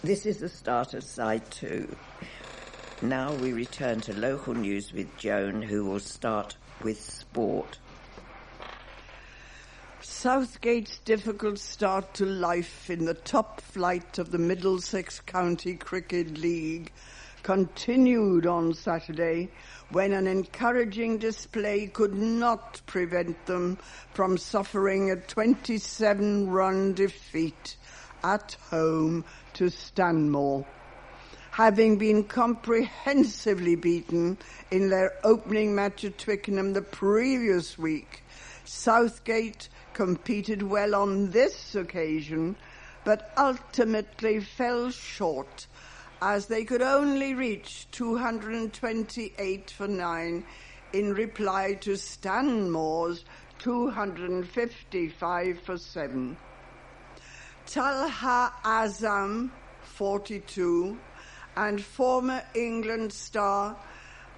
This is the start of side 2. Now we return to local news with Joan, who will start with sport. Southgate's difficult start to life in the top flight of the Middlesex County Cricket League continued on Saturday when an encouraging display could not prevent them from suffering a 27-run defeat at home to Stanmore. Having been comprehensively beaten in their opening match at Twickenham the previous week, Southgate competed well on this occasion, but ultimately fell short as they could only reach 228 for 9 in reply to Stanmore's 255 for 7. Talha Azam, 42, and former England star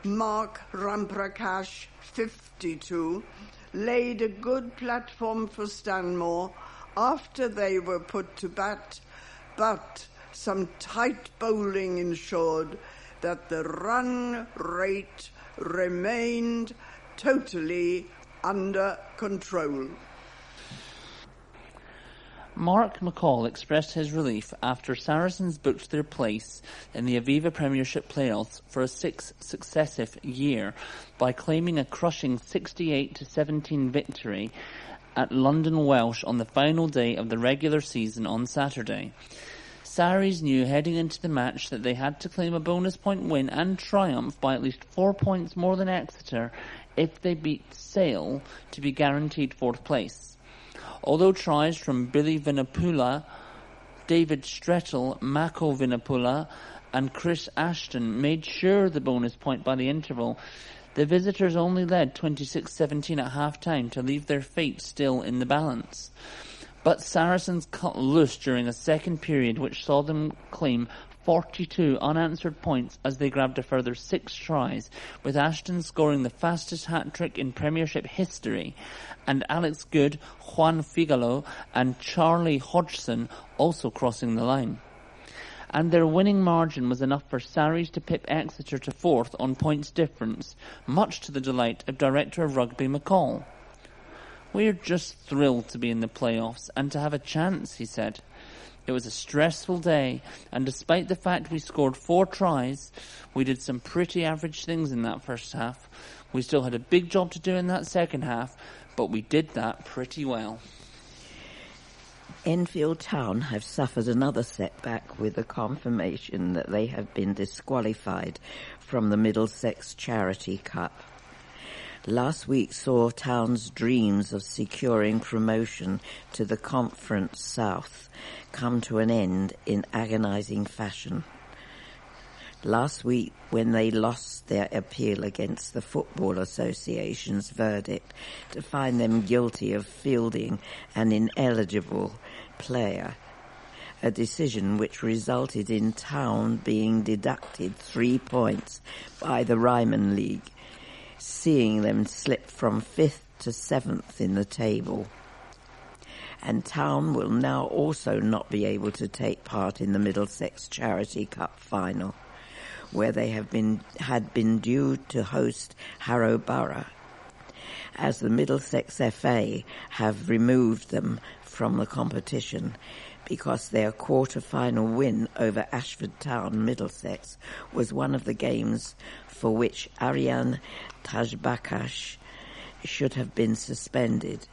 Mark Ramprakash, 52, laid a good platform for Stanmore after they were put to bat, but some tight bowling ensured that the run rate remained totally under control. Mark McCall expressed his relief after Saracens booked their place in the Aviva Premiership playoffs for a 6th successive year by claiming a crushing 68-17 victory at London Welsh on the final day of the regular season on Saturday. Sarries knew heading into the match that they had to claim a bonus point win and triumph by at least 4 points more than Exeter if they beat Sale to be guaranteed 4th place. Although tries from Billy Vinapula, David Strettle, Mako Vinapula and Chris Ashton made sure the bonus point by the interval, the visitors only led 26-17 at half-time to leave their fate still in the balance. But Saracens cut loose during a second period which saw them claim 42 unanswered points as they grabbed a further 6 tries, with Ashton scoring the fastest hat-trick in Premiership history, and Alex Good, Juan Figalo and Charlie Hodgson also crossing the line. And their winning margin was enough for Sarries to pip Exeter to 4th on points difference, much to the delight of Director of Rugby McCall. "We're just thrilled to be in the playoffs and to have a chance," he said. "It was a stressful day, and despite the fact we scored 4 tries, we did some pretty average things in that first half. We still had a big job to do in that second half, but we did that pretty well." Enfield Town have suffered another setback with the confirmation that they have been disqualified from the Middlesex Charity Cup. Last week saw Town's dreams of securing promotion to the Conference South come to an end in agonising fashion. Last week, when they lost their appeal against the Football Association's verdict to find them guilty of fielding an ineligible player, a decision which resulted in Town being deducted 3 points by the Ryman League, seeing them slip from 5th to 7th in the table. And Town will now also not be able to take part in the Middlesex Charity Cup final, where they had been due to host Harrow Borough, as the Middlesex FA have removed them from the competition because their quarter-final win over Ashford Town, Middlesex, was one of the games for which Ariane Tajbakash should have been suspended.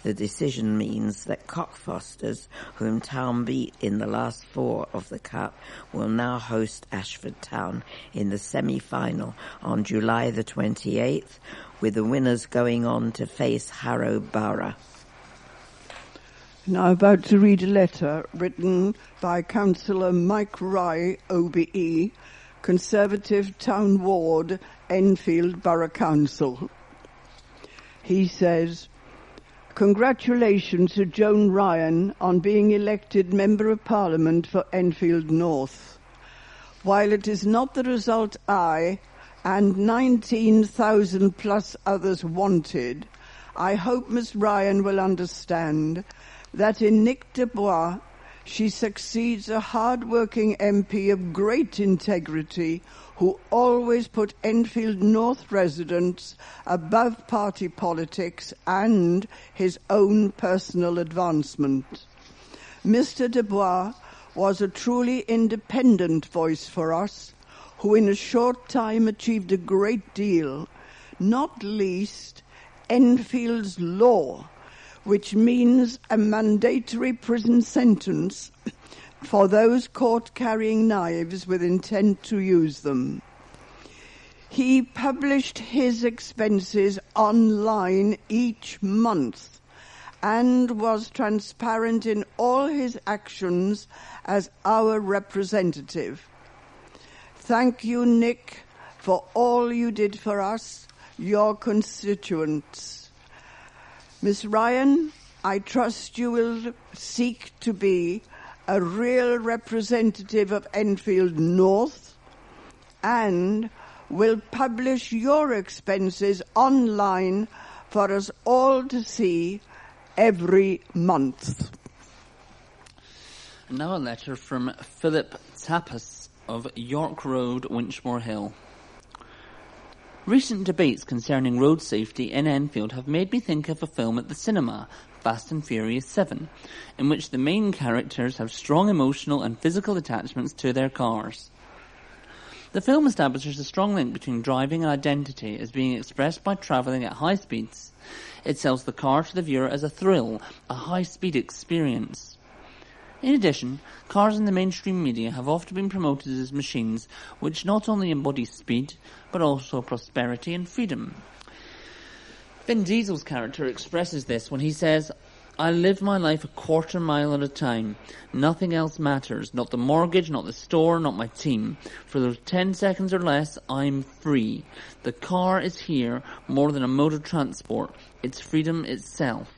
The decision means that Cockfosters, whom Town beat in the last 4 of the Cup, will now host Ashford Town in the semi-final on July the 28th, with the winners going on to face Harrow Borough. Now about to read a letter written by Councillor Mike Rye, OBE, Conservative Town Ward, Enfield Borough Council. He says, "Congratulations to Joan Ryan on being elected Member of Parliament for Enfield North. While it is not the result I and 19,000 plus others wanted, I hope Miss Ryan will understand that in Nick de Bois She succeeds a hard-working MP of great integrity who always put Enfield North residents above party politics and his own personal advancement. Mr. Dubois was a truly independent voice for us, who in a short time achieved a great deal, not least Enfield's law, which means a mandatory prison sentence for those caught carrying knives with intent to use them. He published his expenses online each month and was transparent in all his actions as our representative. Thank you, Nick, for all you did for us, your constituents. Miss Ryan, I trust you will seek to be a real representative of Enfield North and will publish your expenses online for us all to see every month. And now a letter from Phillip Tapas of York Road, Winchmore Hill. Recent debates concerning road safety in Enfield have made me think of a film at the cinema, Fast and Furious 7, in which the main characters have strong emotional and physical attachments to their cars. The film establishes a strong link between driving and identity as being expressed by travelling at high speeds. It sells the car to the viewer as a thrill, a high-speed experience. In addition, cars in the mainstream media have often been promoted as machines which not only embody speed, but also prosperity and freedom. Vin Diesel's character expresses this when he says, "I live my life a quarter mile at a time. Nothing else matters. Not the mortgage, not the store, not my team. For those 10 seconds or less, I'm free. The car is here more than a mode of transport. It's freedom itself."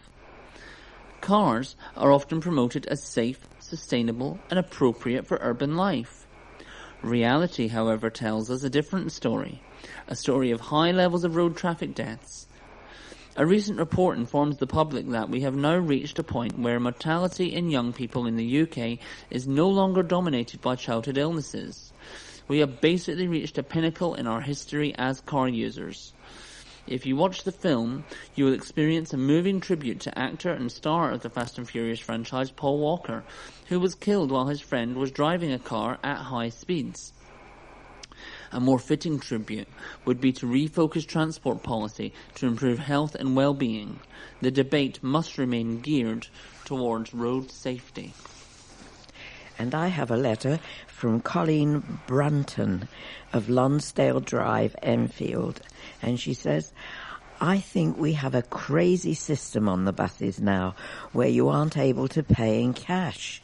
Cars are often promoted as safe, sustainable, and appropriate for urban life. Reality, however, tells us a different story. A story of high levels of road traffic deaths. A recent report informs the public that we have now reached a point where mortality in young people in the UK is no longer dominated by childhood illnesses. We have basically reached a pinnacle in our history as car users. If you watch the film, you will experience a moving tribute to actor and star of the Fast and Furious franchise, Paul Walker, who was killed while his friend was driving a car at high speeds. A more fitting tribute would be to refocus transport policy to improve health and well-being. The debate must remain geared towards road safety. And I have a letter from Colin Brunton of Lonsdale Drive, Enfield. And she says, "I think we have a crazy system on the buses now where you aren't able to pay in cash.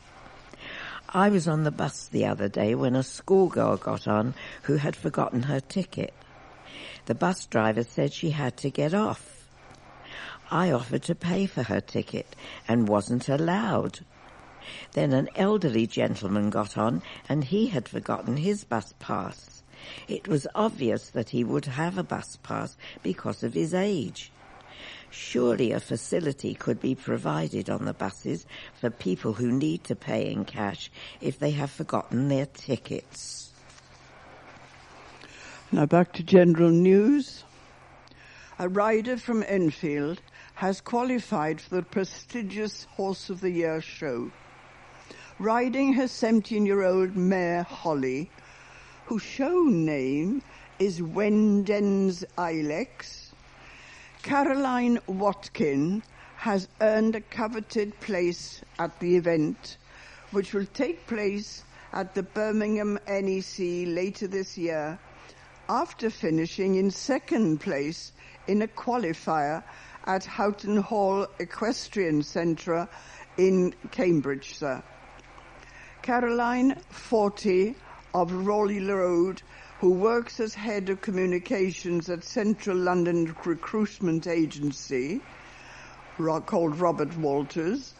I was on the bus the other day when a schoolgirl got on who had forgotten her ticket. The bus driver said she had to get off. I offered to pay for her ticket and wasn't allowed. Then an elderly gentleman got on and he had forgotten his bus pass. It was obvious that he would have a bus pass because of his age. Surely a facility could be provided on the buses for people who need to pay in cash if they have forgotten their tickets." Now back to general news. A rider from Enfield has qualified for the prestigious Horse of the Year show. Riding her 17-year-old mare Holly, whose show name is Wendens Ilex, Caroline Watkin has earned a coveted place at the event, which will take place at the Birmingham NEC later this year, after finishing in second place in a qualifier at Houghton Hall Equestrian Centre in Cambridgeshire. Caroline, 40, of Rowley Road, who works as head of communications at Central London Recruitment Agency, called Robert Walters,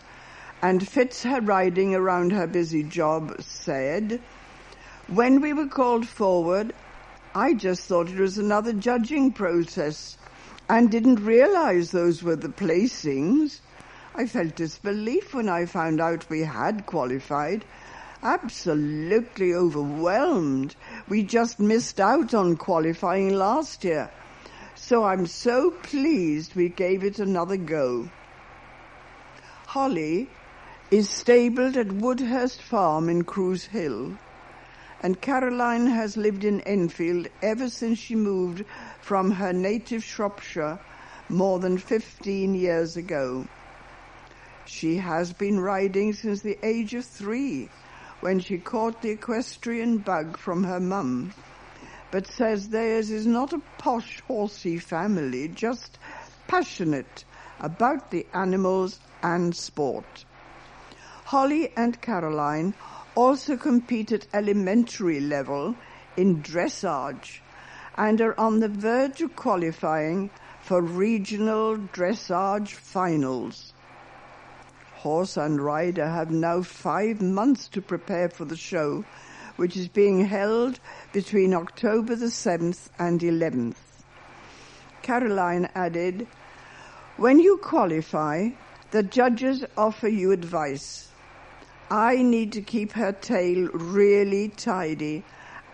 and fits her riding around her busy job, said, "When we were called forward, I just thought it was another judging process and didn't realise those were the placings. I felt disbelief when I found out we had qualified. Absolutely overwhelmed. We just missed out on qualifying last year. So I'm so pleased we gave it another go. Holly is stabled at Woodhurst Farm in Cruise Hill, and Caroline has lived in Enfield ever since she moved from her native Shropshire more than 15 years ago. She has been riding since the age of 3, when she caught the equestrian bug from her mum, but says theirs is not a posh, horsey family, just passionate about the animals and sport. Holly and Caroline also compete at elementary level in dressage and are on the verge of qualifying for regional dressage finals. Horse and rider have now 5 months to prepare for the show, which is being held between October the 7th and 11th. Caroline added, "When you qualify, the judges offer you advice. I need to keep her tail really tidy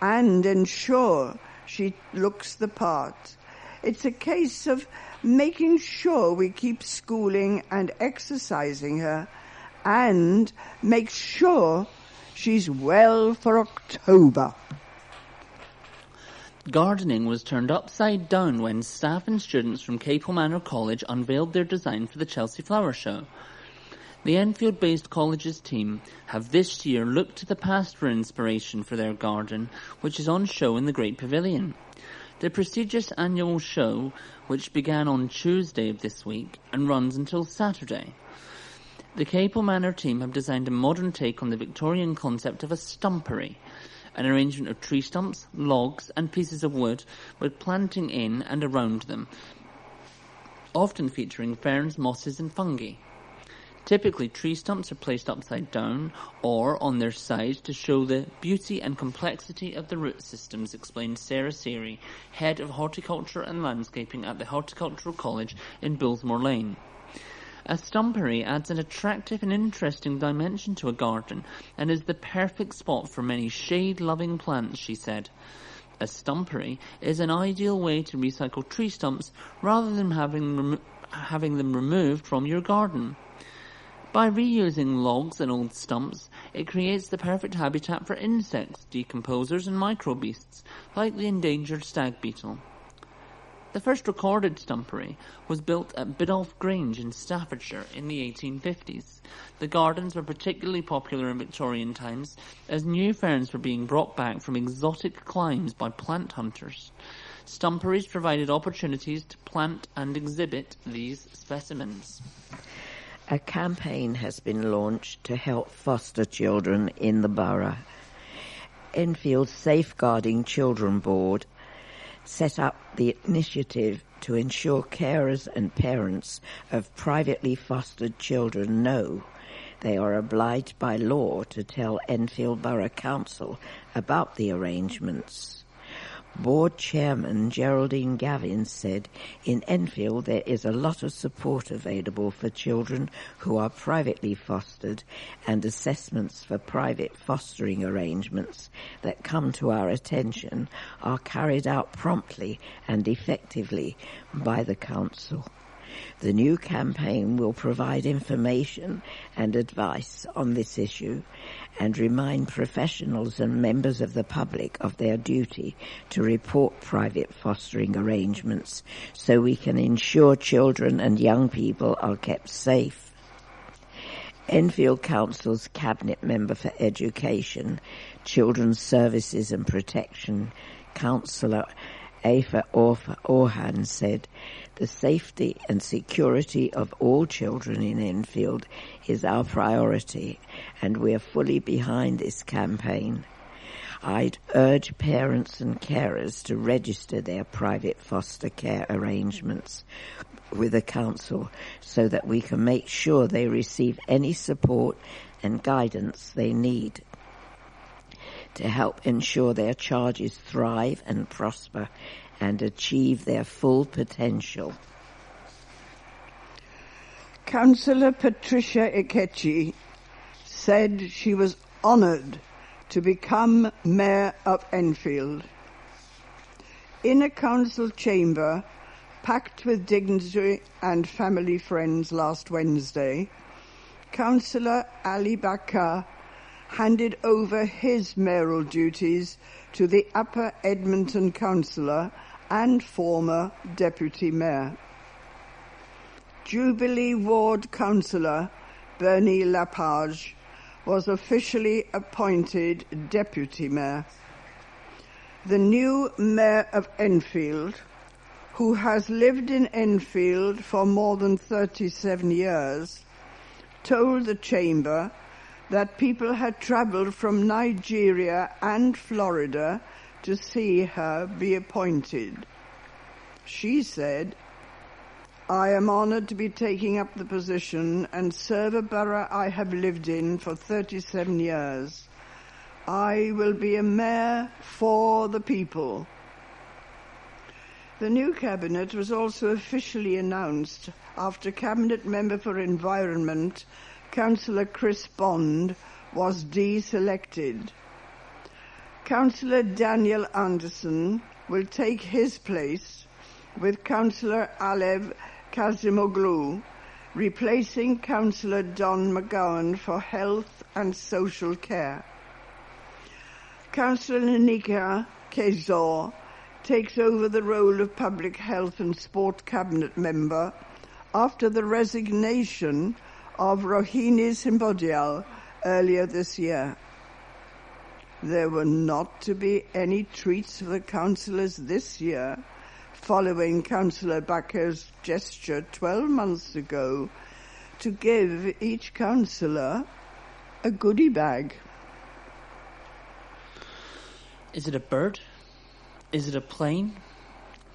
and ensure she looks the part. It's a case of making sure we keep schooling and exercising her and make sure she's well for October." Gardening was turned upside down when staff and students from Capel Manor College unveiled their design for the Chelsea Flower Show. The Enfield-based college's team have this year looked to the past for inspiration for their garden, which is on show in the Great Pavilion. The prestigious annual show, which began on Tuesday of this week and runs until Saturday. The Capel Manor team have designed a modern take on the Victorian concept of a stumpery, an arrangement of tree stumps, logs and pieces of wood with planting in and around them, often featuring ferns, mosses and fungi. Typically, tree stumps are placed upside down or on their sides to show the beauty and complexity of the root systems, explained Sarah Seary, Head of Horticulture and Landscaping at the Horticultural College in Bullsmore Lane. A stumpery adds an attractive and interesting dimension to a garden and is the perfect spot for many shade-loving plants, she said. A stumpery is an ideal way to recycle tree stumps rather than having them removed from your garden. By reusing logs and old stumps, it creates the perfect habitat for insects, decomposers and microbeasts, like the endangered stag beetle. The first recorded stumpery was built at Biddulph Grange in Staffordshire in the 1850s. The gardens were particularly popular in Victorian times as new ferns were being brought back from exotic climes by plant hunters. Stumperies provided opportunities to plant and exhibit these specimens. A campaign has been launched to help foster children in the borough. Enfield's Safeguarding Children Board set up the initiative to ensure carers and parents of privately fostered children know they are obliged by law to tell Enfield Borough Council about the arrangements. Board Chairman Geraldine Gavin said, "In Enfield there is a lot of support available for children who are privately fostered, and assessments for private fostering arrangements that come to our attention are carried out promptly and effectively by the Council. The new campaign will provide information and advice on this issue and remind professionals and members of the public of their duty to report private fostering arrangements so we can ensure children and young people are kept safe." Enfield Council's Cabinet Member for Education, Children's Services and Protection, Councillor Aoife Orhan said, "The safety and security of all children in Enfield is our priority, and we are fully behind this campaign. I'd urge parents and carers to register their private foster care arrangements with the council so that we can make sure they receive any support and guidance they need to help ensure their charges thrive and prosper and achieve their full potential." Councillor Patricia Ikechi said she was honoured to become Mayor of Enfield. In a council chamber packed with dignitary and family friends last Wednesday, Councillor Ali Bakar handed over his mayoral duties to the Upper Edmonton councillor and former deputy mayor. Jubilee Ward councillor Bernie Lapage was officially appointed deputy mayor. The new mayor of Enfield, who has lived in Enfield for more than 37 years, told the chamber that people had travelled from Nigeria and Florida to see her be appointed. She said, "I am honoured to be taking up the position and serve a borough I have lived in for 37 years. I will be a mayor for the people." The new cabinet was also officially announced after Cabinet Member for Environment, Councillor Chris Bond, was deselected. Councillor Daniel Anderson will take his place with Councillor Alev Kazimoglu, replacing Councillor Don McGowan for Health and Social Care. Councillor Nanika Kezor takes over the role of Public Health and Sport Cabinet Member after the resignation of Rohini Simbodial earlier this year. There were not to be any treats for the councillors this year, following Councillor Baker's gesture 12 months ago to give each councillor a goodie bag. Is it a bird? Is it a plane?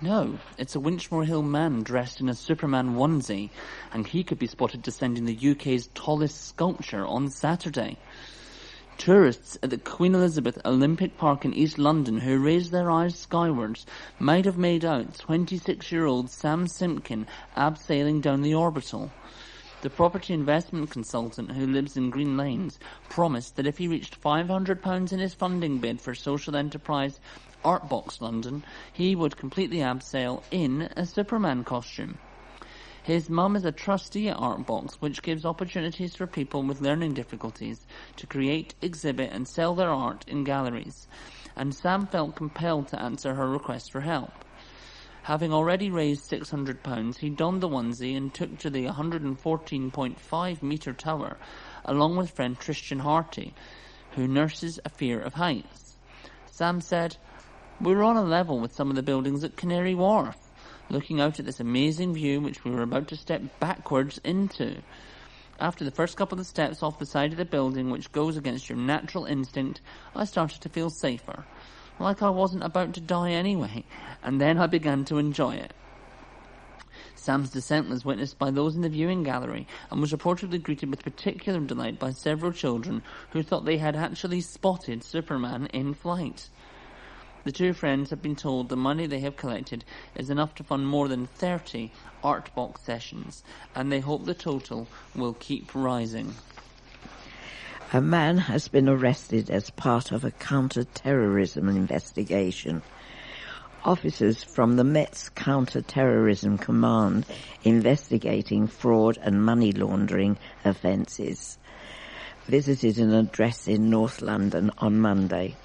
No, it's a Winchmore Hill man dressed in a Superman onesie, and he could be spotted descending the UK's tallest sculpture on Saturday. Tourists at the Queen Elizabeth Olympic Park in East London who raised their eyes skywards might have made out 26-year-old Sam Simpkin abseiling down the orbital. The property investment consultant who lives in Green Lanes promised that if he reached £500 in his funding bid for social enterprise Artbox London, he would complete the abseil in a Superman costume. His mum is a trustee at Artbox, which gives opportunities for people with learning difficulties to create, exhibit and sell their art in galleries, and Sam felt compelled to answer her request for help. Having already raised £600, he donned the onesie and took to the 114.5-metre tower, along with friend Christian Harty, who nurses a fear of heights. Sam said, "We were on a level with some of the buildings at Canary Wharf, looking out at this amazing view which we were about to step backwards into. After the first couple of steps off the side of the building, which goes against your natural instinct, I started to feel safer, like I wasn't about to die anyway, and then I began to enjoy it." Sam's descent was witnessed by those in the viewing gallery and was reportedly greeted with particular delight by several children who thought they had actually spotted Superman in flight. The two friends have been told the money they have collected is enough to fund more than 30 Artbox sessions, and they hope the total will keep rising. A man has been arrested as part of a counter-terrorism investigation. Officers from the Met's Counter-Terrorism Command investigating fraud and money laundering offences visited an address in North London on Monday.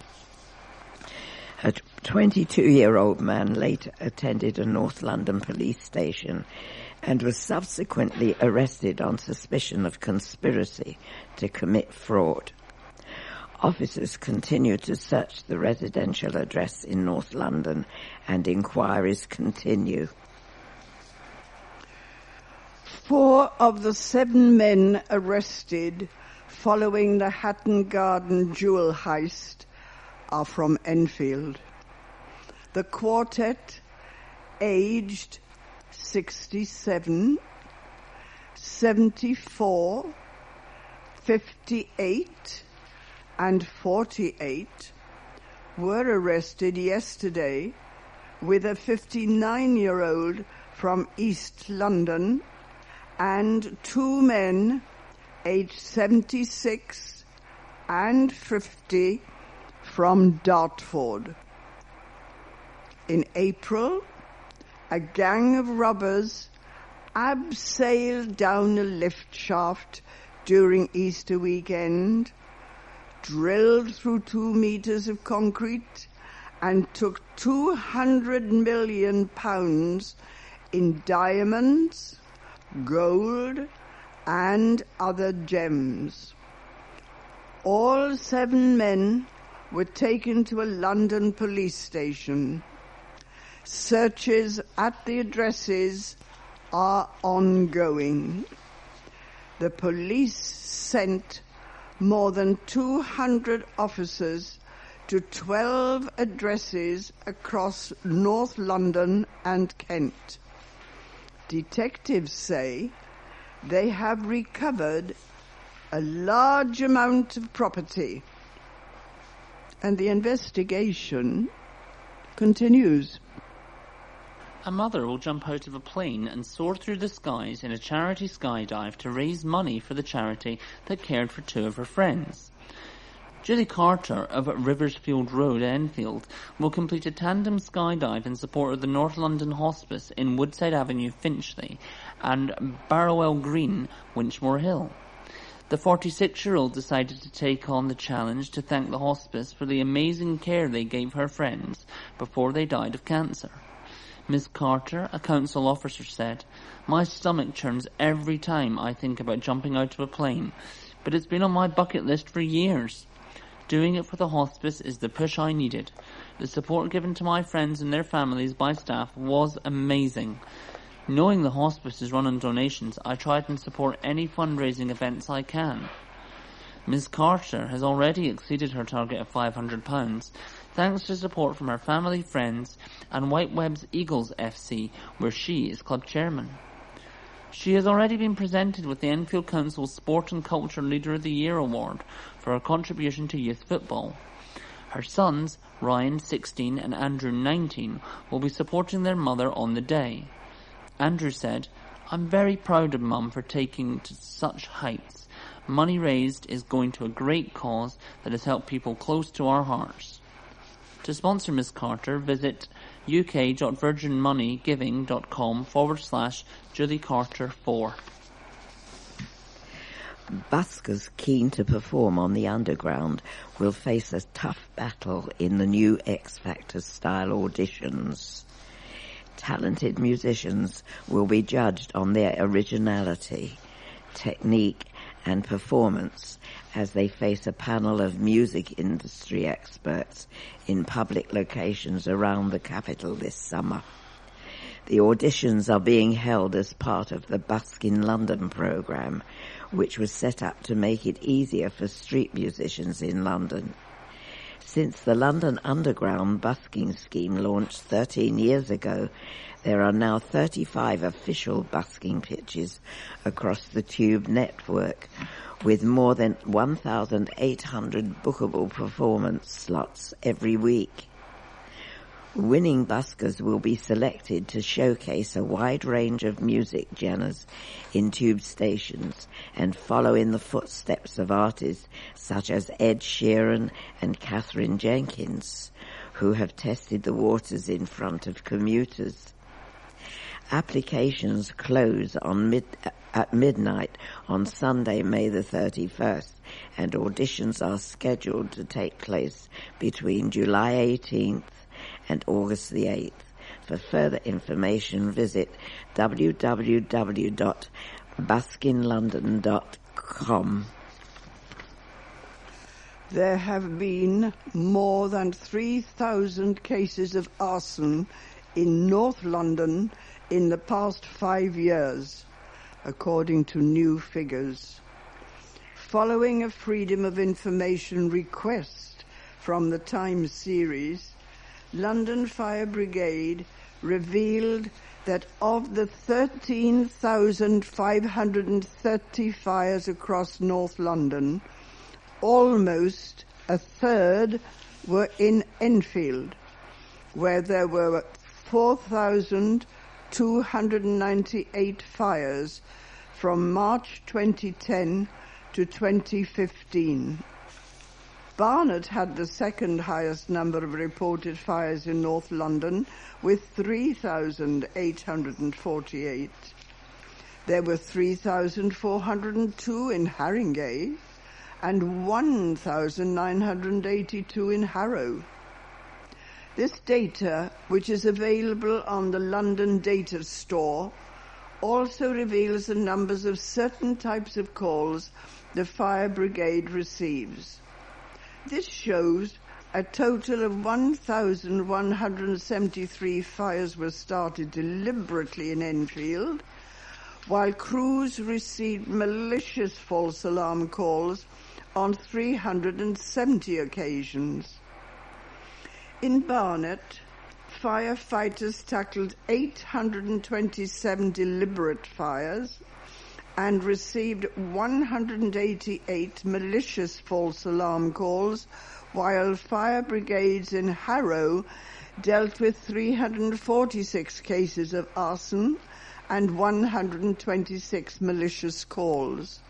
A 22-year-old man later attended a North London police station and was subsequently arrested on suspicion of conspiracy to commit fraud. Officers continue to search the residential address in North London and inquiries continue. 4 of the 7 men arrested following the Hatton Garden jewel heist are from Enfield. The quartet, aged 67, 74, 58 and 48, were arrested yesterday with a 59-year-old from East London and 2 men aged 76 and 50 from Dartford. In April, a gang of robbers abseiled down a lift shaft during Easter weekend, drilled through 2 meters of concrete, and took £200 million in diamonds, gold, and other gems. All 7 men were taken to a London police station. Searches at the addresses are ongoing. The police sent more than 200 officers to 12 addresses across North London and Kent. Detectives say they have recovered a large amount of property, and the investigation continues. A mother will jump out of a plane and soar through the skies in a charity skydive to raise money for the charity that cared for 2 of her friends. Julie Carter of Riversfield Road, Enfield, will complete a tandem skydive in support of the North London Hospice in Woodside Avenue, Finchley, and Barrowell Green, Winchmore Hill. The 46-year-old decided to take on the challenge to thank the hospice for the amazing care they gave her friends before they died of cancer. Ms. Carter, a council officer, said, "My stomach churns every time I think about jumping out of a plane, but it's been on my bucket list for years. Doing it for the hospice is the push I needed. The support given to my friends and their families by staff was amazing. Knowing the hospice is run on donations, I try and support any fundraising events I can." Ms. Carter has already exceeded her target of £500, thanks to support from her family, friends, and Whiteweb's Eagles FC, where she is club chairman. She has already been presented with the Enfield Council's Sport and Culture Leader of the Year award for her contribution to youth football. Her sons, Ryan, 16, and Andrew, 19, will be supporting their mother on the day. Andrew said, "I'm very proud of Mum for taking to such heights. Money raised is going to a great cause that has helped people close to our hearts." To sponsor Ms. Carter, visit uk.virginmoneygiving.com/Julie Carter 4. Buskers keen to perform on the underground will face a tough battle in the new X Factor style auditions. Talented musicians will be judged on their originality, technique, and performance as they face a panel of music industry experts in public locations around the capital this summer. The auditions are being held as part of the Busk in London programme, which was set up to make it easier for street musicians in London. Since the London Underground busking scheme launched 13 years ago, there are now 35 official busking pitches across the Tube network, with more than 1,800 bookable performance slots every week. Winning buskers will be selected to showcase a wide range of music genres in Tube stations and follow in the footsteps of artists such as Ed Sheeran and Catherine Jenkins, who have tested the waters in front of commuters. Applications close at midnight on Sunday, May the 31st, and auditions are scheduled to take place between July 18th and August the 8th. For further information, visit www.buskinlondon.com. There have been more than 3,000 cases of arson in North London in the past 5 years, according to new figures. Following a Freedom of Information request from the Times series, London Fire Brigade revealed that of the 13,530 fires across North London, almost a third were in Enfield, where there were 4,298 fires from March 2010 to 2015. Barnet had the second highest number of reported fires in North London, with 3,848. There were 3,402 in Haringey and 1,982 in Harrow. This data, which is available on the London Data Store, also reveals the numbers of certain types of calls the fire brigade receives. This shows a total of 1,173 fires were started deliberately in Enfield, while crews received malicious false alarm calls on 370 occasions. In Barnet, firefighters tackled 827 deliberate fires and received 188 malicious false alarm calls, while fire brigades in Harrow dealt with 346 cases of arson and 126 malicious calls.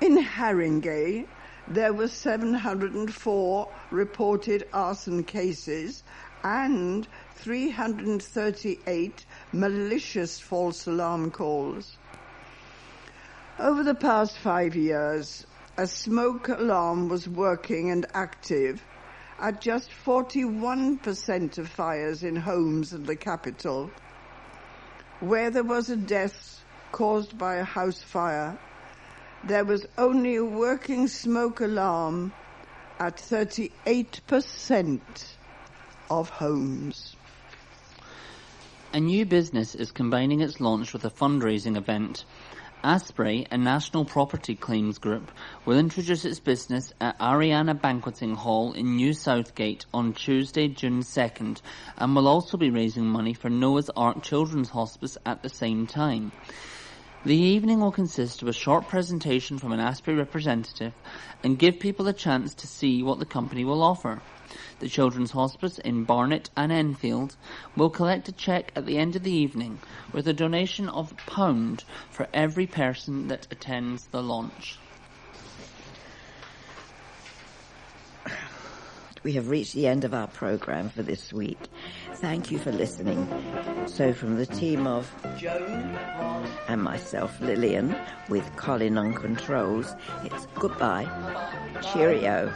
In Haringey, there were 704 reported arson cases and 338 malicious false alarm calls. Over the past 5 years, a smoke alarm was working and active at just 41% of fires in homes in the capital. Where there was a death caused by a house fire, there was only a working smoke alarm at 38% of homes. A new business is combining its launch with a fundraising event. Asprey, a national property claims group, will introduce its business at Ariana Banqueting Hall in New Southgate on Tuesday, June 2nd, and will also be raising money for Noah's Ark Children's Hospice at the same time. The evening will consist of a short presentation from an Asprey representative and give people a chance to see what the company will offer. The Children's Hospice in Barnet and Enfield will collect a cheque at the end of the evening with a donation of £1 for every person that attends the launch. We have reached the end of our programme for this week. Thank you for listening. So from the team of Joan and myself, Lilian, with Colin on controls, it's goodbye, cheerio.